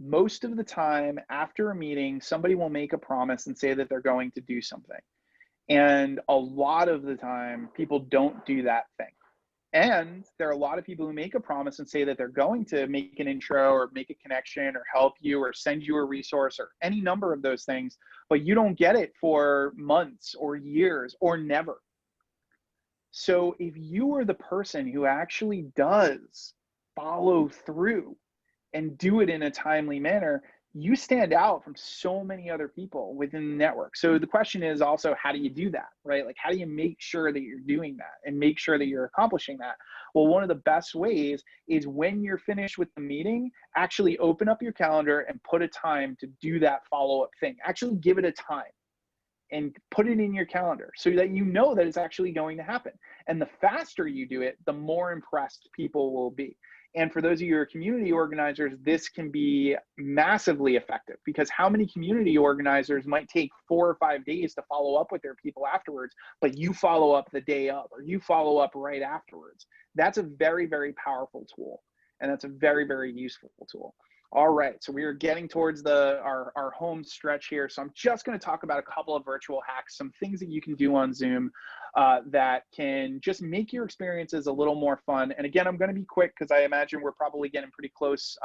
Most of the time after a meeting, somebody will make a promise and say that they're going to do something. And a lot of the time, people don't do that thing. And there are a lot of people who make a promise and say that they're going to make an intro or make a connection or help you or send you a resource or any number of those things, but you don't get it for months or years or never. So if you are the person who actually does follow through and do it in a timely manner, you stand out from so many other people within the network. So the question is also, how do you do that, right? Like, how do you make sure that you're doing that and make sure that you're accomplishing that? Well, one of the best ways is when you're finished with the meeting, actually open up your calendar and put a time to do that follow-up thing. Actually give it a time and put it in your calendar so that you know that it's actually going to happen. And the faster you do it, the more impressed people will be. And for those of you who are community organizers, this can be massively effective, because how many community organizers might take 4 or 5 days to follow up with their people afterwards, but you follow up the day of, or you follow up right afterwards. That's a very, very powerful tool. And that's a very, very useful tool. All right, so we are getting towards our home stretch here. So I'm just going to talk about a couple of virtual hacks, some things that you can do on Zoom that can just make your experiences a little more fun. And again, I'm going to be quick because I imagine we're probably getting pretty close,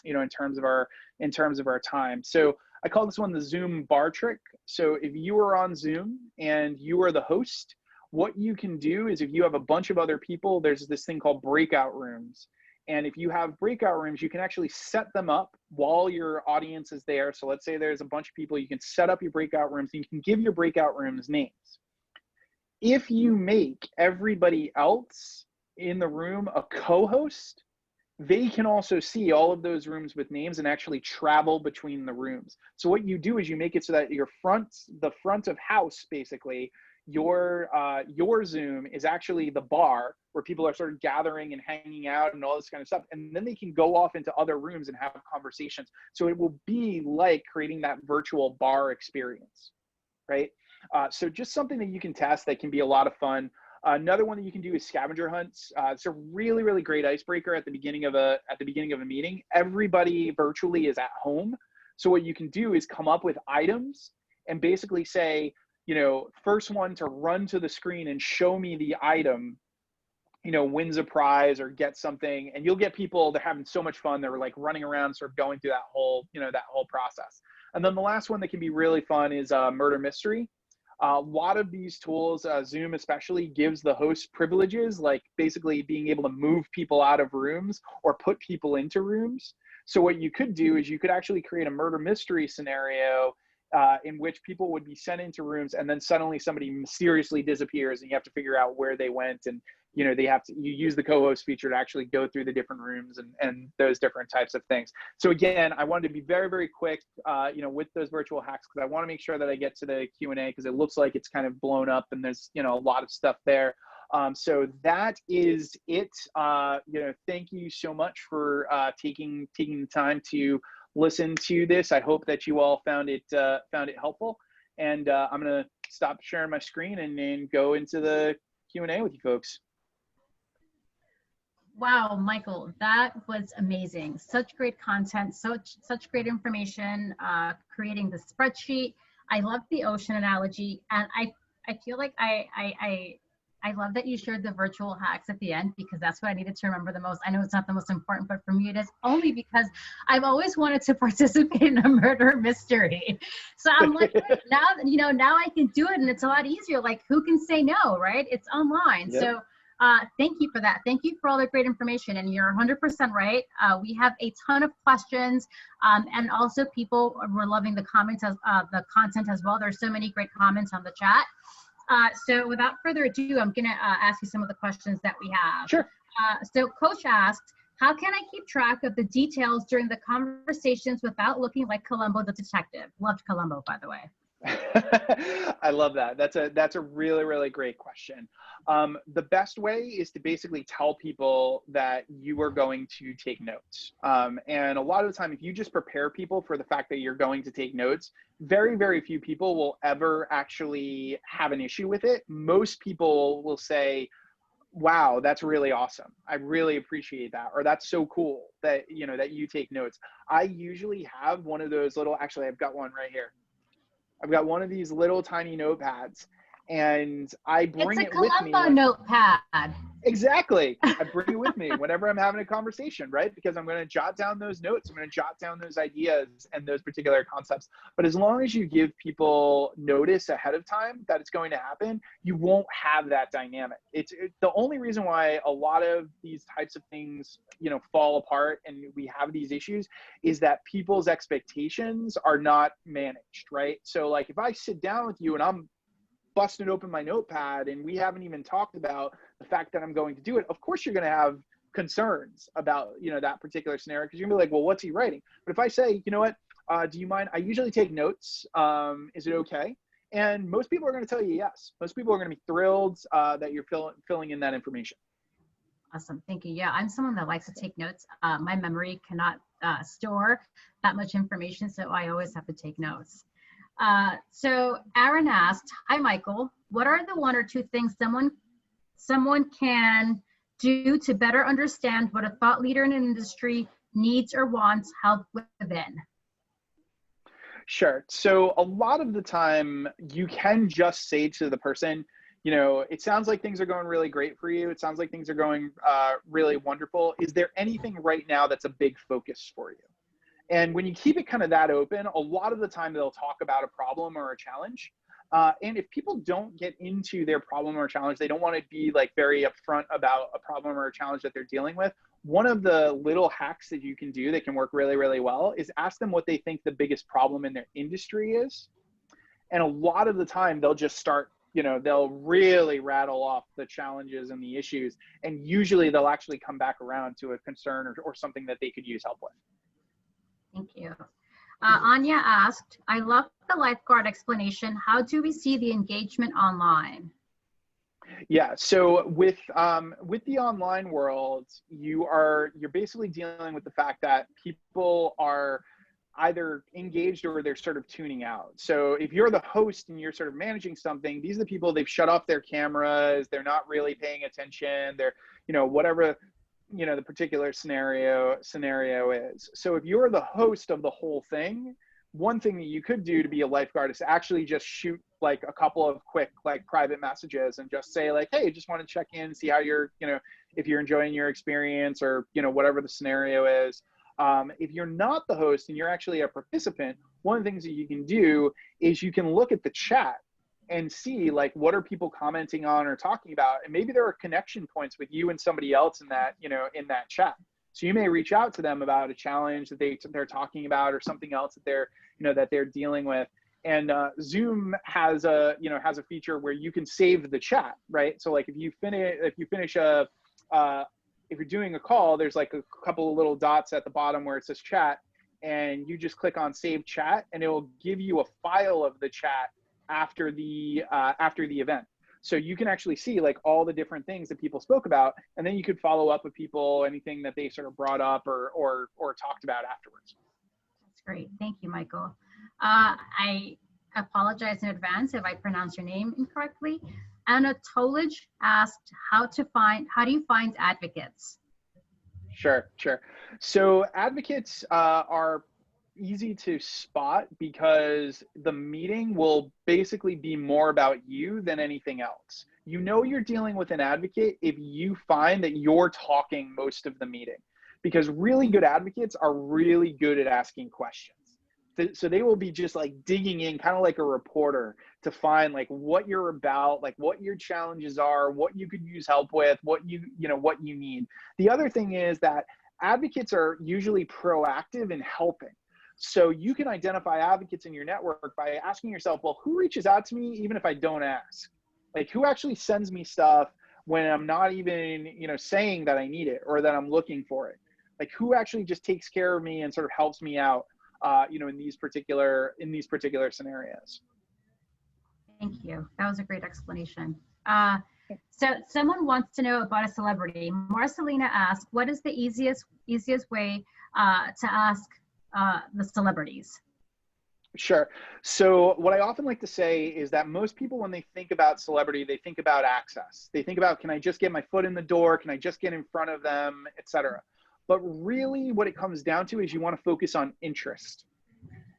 you know, in terms of our time. So I call this one the Zoom bar trick. So if you are on Zoom and you are the host, what you can do is, if you have a bunch of other people, there's this thing called breakout rooms. And if you have breakout rooms, you can actually set them up while your audience is there. So let's say there's a bunch of people, you can set up your breakout rooms and you can give your breakout rooms names. If you make everybody else in the room a co-host, they can also see all of those rooms with names and actually travel between the rooms. So what you do is you make it so that the front of house, basically, your Zoom is actually the bar where people are sort of gathering and hanging out and all this kind of stuff. And then they can go off into other rooms and have conversations. So it will be like creating that virtual bar experience, right? So just something that you can test that can be a lot of fun. Another one that you can do is scavenger hunts. It's a really, really great icebreaker at the beginning of a meeting. Everybody virtually is at home. So what you can do is come up with items and basically say, you know, first one to run to the screen and show me the item, you know, wins a prize or gets something. And you'll get people, they're having so much fun. They're like running around, sort of going through that whole, you know, that whole process. And then the last one that can be really fun is murder mystery. A lot of these tools, Zoom especially, gives the host privileges, like basically being able to move people out of rooms or put people into rooms. So what you could do is you could actually create a murder mystery scenario in which people would be sent into rooms, and then suddenly somebody mysteriously disappears and you have to figure out where they went. And, you know, you use the co-host feature to actually go through the different rooms and those different types of things. So again, I wanted to be very, very quick, you know, with those virtual hacks, because I want to make sure that I get to the Q&A, because it looks like it's kind of blown up and there's, you know, a lot of stuff there. So that is it. You know, thank you so much for taking the time to listen to this. I hope that you all found it helpful. And I'm going to stop sharing my screen and then go into the Q&A with you folks. Wow, Michael, that was amazing. Such great content, such great information, creating the spreadsheet. I love the ocean analogy. And I feel like I love that you shared the virtual hacks at the end, because that's what I needed to remember the most. I know it's not the most important, but for me it is, only because I've always wanted to participate in a murder mystery. So I'm like, now, you know, now I can do it and it's a lot easier. Like, who can say no, right? It's online. Yep. So thank you for that. Thank you for all the great information. And you're 100% right. We have a ton of questions, and also people were loving the comments, the content as well. There's so many great comments on the chat. So without further ado, I'm going to ask you some of the questions that we have. Sure. So Coach asked, how can I keep track of the details during the conversations without looking like Columbo the detective? Loved Columbo, by the way. I love that. That's a really, really great question. The best way is to basically tell people that you are going to take notes. And a lot of the time, if you just prepare people for the fact that you're going to take notes, very, very few people will ever actually have an issue with it. Most people will say, wow, that's really awesome. I really appreciate that. Or that's so cool that, you know, that you take notes. I usually have one of those little, actually, I've got one right here. I've got one of these little tiny notepads, and I bring it with me. It's a Columbo notepad. Exactly. I bring it with me whenever I'm having a conversation, right? Because I'm going to jot down those notes. I'm going to jot down those ideas and those particular concepts. But as long as you give people notice ahead of time that it's going to happen, you won't have that dynamic. It's the only reason why a lot of these types of things, you know, fall apart and we have these issues is that people's expectations are not managed, right? So like if I sit down with you and I'm busting open my notepad and we haven't even talked about the fact that I'm going to do it, of course you're going to have concerns about, you know, that particular scenario, because you're gonna be like, well, what's he writing? But if I say, you know what, do you mind? I usually take notes. Is it okay? And most people are going to tell you yes. Most people are going to be thrilled that you're filling in that information. Awesome, thank you. Yeah, I'm someone that likes to take notes. My memory cannot store that much information, so I always have to take notes. So Aaron asked, hi, Michael, what are the one or two things someone can do to better understand what a thought leader in an industry needs or wants help within? Sure. So a lot of the time you can just say to the person, it sounds like things are going really great for you. It sounds like things are going really wonderful. Is there anything right now that's a big focus for you? And when you keep it kind of that open, a lot of the time they'll talk about a problem or a challenge. And if people don't get into their problem or challenge, they don't want to be like very upfront about a problem or a challenge that they're dealing with. One of the little hacks that you can do that can work really, really well is ask them what they think the biggest problem in their industry is. And a lot of the time they'll just start, they'll really rattle off the challenges and the issues. And usually they'll actually come back around to a concern or something that they could use help with. Thank you. Anya asked, I love the lifeguard explanation. How do we see the engagement online? Yeah, so with the online world, you're basically dealing with the fact that people are either engaged or they're sort of tuning out. So if you're the host and you're sort of managing something, these are the people, they've shut off their cameras, they're not really paying attention, they're, whatever the particular scenario is. So if you're the host of the whole thing, one thing that you could do to be a lifeguard is actually just shoot like a couple of quick like private messages and just say like, hey, just want to check in, see how you're, if you're enjoying your experience or, whatever the scenario is. If you're not the host and you're actually a participant, one of the things that you can do is you can look at the chat and see like what are people commenting on or talking about, and maybe there are connection points with you and somebody else in that in that chat. So you may reach out to them about a challenge that they're talking about or something else that they're dealing with. And Zoom has a feature where you can save the chat, right? So like if you're doing a call, there's like a couple of little dots at the bottom where it says chat, and you just click on save chat, and it will give you a file of the chat after the event. So you can actually see like all the different things that people spoke about, and then you could follow up with people, anything that they sort of brought up or talked about afterwards. That's great. Thank you, Michael. I apologize in advance if I pronounce your name incorrectly. Anna Tolage asked, how do you find advocates? Sure. So advocates are easy to spot because the meeting will basically be more about you than anything else. You're dealing with an advocate if you find that you're talking most of the meeting, because really good advocates are really good at asking questions. So they will be just like digging in, kind of like a reporter, to find like what you're about, like what your challenges are, what you could use help with, what you need. The other thing is that advocates are usually proactive in helping. So you can identify advocates in your network by asking yourself, well, who reaches out to me even if I don't ask? Like who actually sends me stuff when I'm not even, saying that I need it or that I'm looking for it? Like who actually just takes care of me and sort of helps me out, in these particular scenarios. Thank you. That was a great explanation. So someone wants to know about a celebrity. Marcelina asked, what is the easiest way to ask the celebrities? Sure. So what I often like to say is that most people, when they think about celebrity, they think about access. They think about, can I just get my foot in the door? Can I just get in front of them, etc. But really what it comes down to is you want to focus on interest.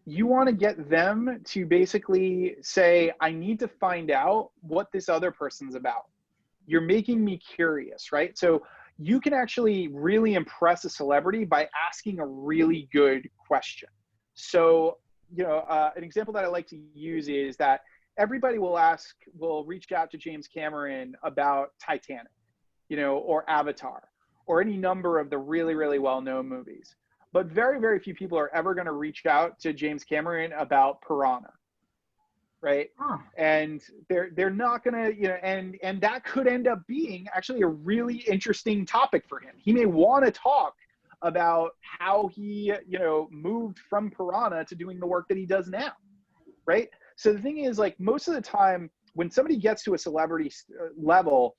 You want to get them to basically say, I need to find out what this other person's about. You're making me curious, right? So you can actually really impress a celebrity by asking a really good question. So, an example that I like to use is that everybody will reach out to James Cameron about Titanic, or Avatar, or any number of the really, really well-known movies. But very, very few people are ever going to reach out to James Cameron about Piranha, right? Oh. And they're not going to, and that could end up being actually a really interesting topic for him. He may want to talk about how he, moved from Piranha to doing the work that he does now, right? So the thing is, like, most of the time when somebody gets to a celebrity level,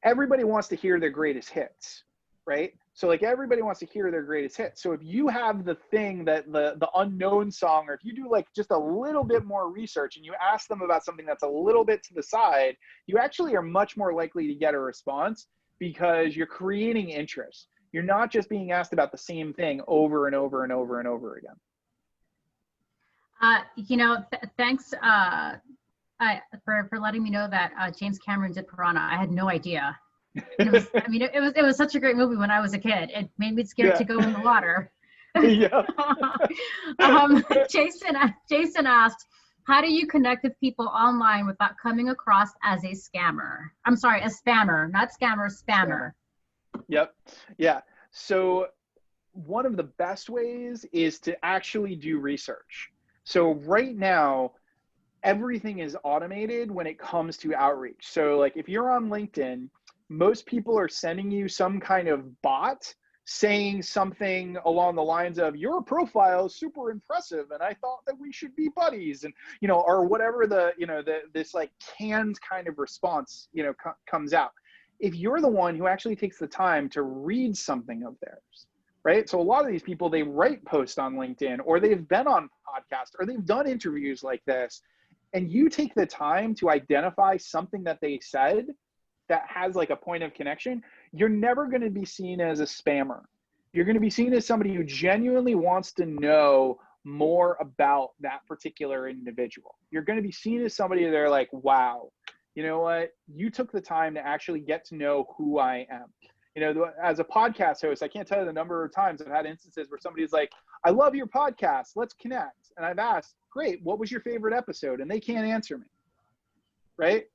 everybody wants to hear their greatest hits, right? So like everybody wants to hear their greatest hits. So if you have the thing that the unknown song, or if you do like just a little bit more research and you ask them about something that's a little bit to the side, you actually are much more likely to get a response because you're creating interest. You're not just being asked about the same thing over and over and over and over again. Thanks for letting me know that James Cameron did Piranha. I had no idea. It was such a great movie when I was a kid. It made me scared to go in the water. Yeah. Jason asked, how do you connect with people online without coming across as a scammer? I'm sorry, a spammer, not scammer, spammer. Yep. Yeah. So one of the best ways is to actually do research. So right now, everything is automated when it comes to outreach. So like if you're on LinkedIn, most people are sending you some kind of bot saying something along the lines of, your profile is super impressive and I thought that we should be buddies, and or whatever this like canned kind of response comes out. If you're the one who actually takes the time to read something of theirs, right? So a lot of these people, they write posts on LinkedIn, or they've been on podcasts, or they've done interviews like this, and you take the time to identify something that they said that has like a point of connection, you're never going to be seen as a spammer. You're going to be seen as somebody who genuinely wants to know more about that particular individual. You're going to be seen as somebody they're like, wow, you know what? You took the time to actually get to know who I am. As a podcast host, I can't tell you the number of times I've had instances where somebody's like, I love your podcast, let's connect. And I've asked, great, what was your favorite episode? And they can't answer me, right?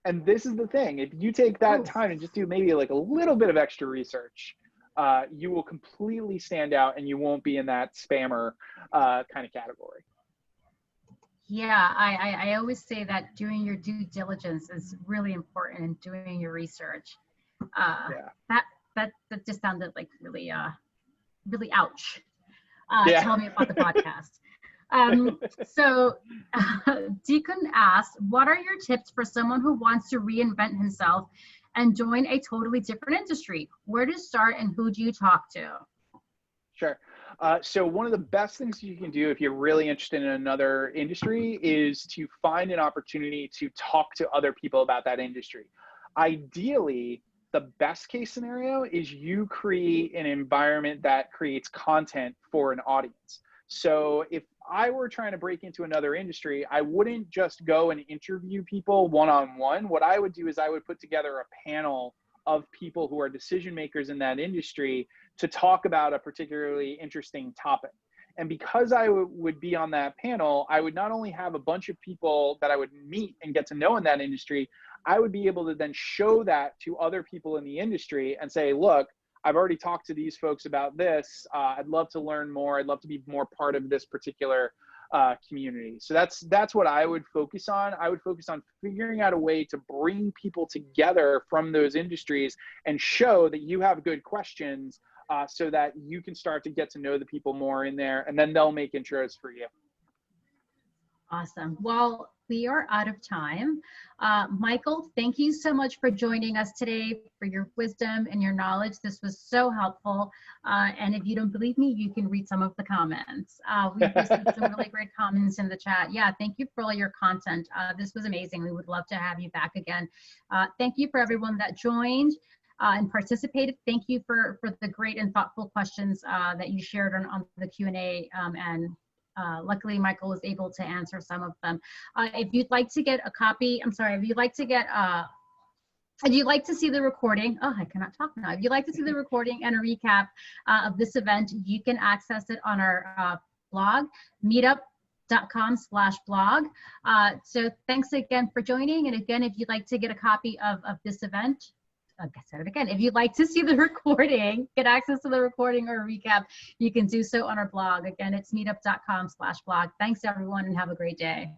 And this is the thing. If you take that time and just do maybe like a little bit of extra research, you will completely stand out and you won't be in that spammer kind of category. Yeah, I always say that doing your due diligence is really important in doing your research. That just sounded like really ouch. Tell me about the podcast. So Deacon asked, what are your tips for someone who wants to reinvent himself and join a totally different industry? Where to start and who do you talk to? Sure. So one of the best things you can do if you're really interested in another industry is to find an opportunity to talk to other people about that industry. Ideally, the best case scenario is you create an environment that creates content for an audience. So if I were trying to break into another industry, I wouldn't just go and interview people one-on-one. What I would do is I would put together a panel of people who are decision makers in that industry to talk about a particularly interesting topic. And because I would be on that panel, I would not only have a bunch of people that I would meet and get to know in that industry, I would be able to then show that to other people in the industry and say, look, I've already talked to these folks about this. I'd love to learn more. I'd love to be more part of this particular community. So that's what I would focus on. I would focus on figuring out a way to bring people together from those industries and show that you have good questions so that you can start to get to know the people more in there, and then they'll make intros for you. Awesome. Well, we are out of time. Michael, thank you so much for joining us today, for your wisdom and your knowledge. This was so helpful. And if you don't believe me, you can read some of the comments. We've received some really great comments in the chat. Yeah, thank you for all your content. This was amazing. We would love to have you back again. Thank you for everyone that joined and participated. Thank you for the great and thoughtful questions that you shared on the Q&A, and luckily Michael was able to answer some of them. If you'd like to get a copy, if you'd like to see the recording, I cannot talk now. If you'd like to see the recording and a recap of this event, you can access it on our blog, meetup.com/blog. So thanks again for joining. And again, if you'd like to get a copy of this event, I said it again, if you'd like to see the recording, get access to the recording or a recap, you can do so on our blog. Again, it's meetup.com/blog. Thanks everyone and have a great day.